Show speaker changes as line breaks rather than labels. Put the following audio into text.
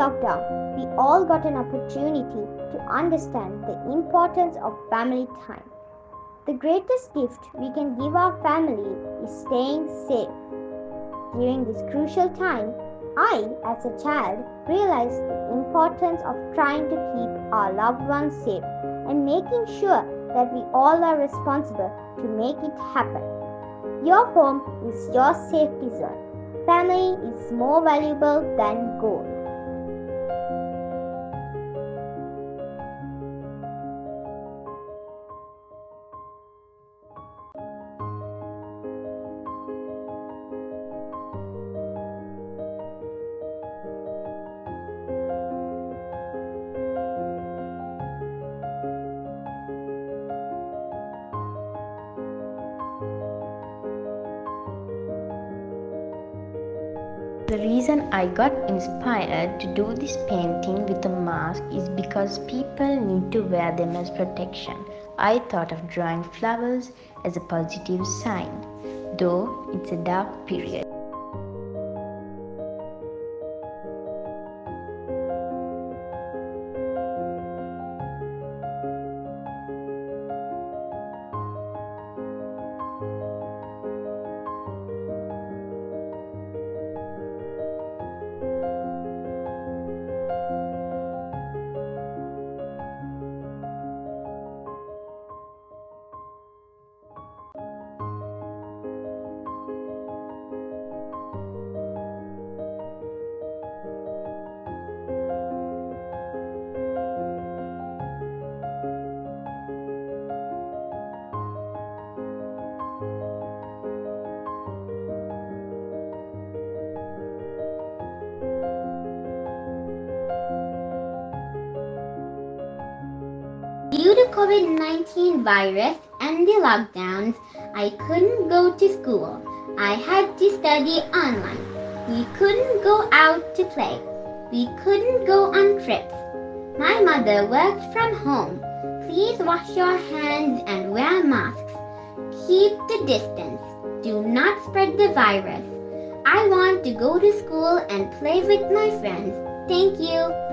lockdown, we all got an opportunity to understand the importance of family time. The greatest gift we can give our family is staying safe. During this crucial time, I, as a child, realized the importance of trying to keep our loved ones safe and making sure that we all are responsible to make it happen. Your home is your safety zone. Family is more valuable than gold.
The reason I got inspired to do this painting with a mask is because people need to wear them as protection. I thought of drawing flowers as a positive sign, though it's a dark period.
Due to COVID-19 virus and the lockdowns, I couldn't go to school. I had to study online. We couldn't go out to play. We couldn't go on trips. My mother worked from home. Please wash your hands and wear masks. Keep the distance. Do not spread the virus. I want to go to school and play with my friends. Thank you.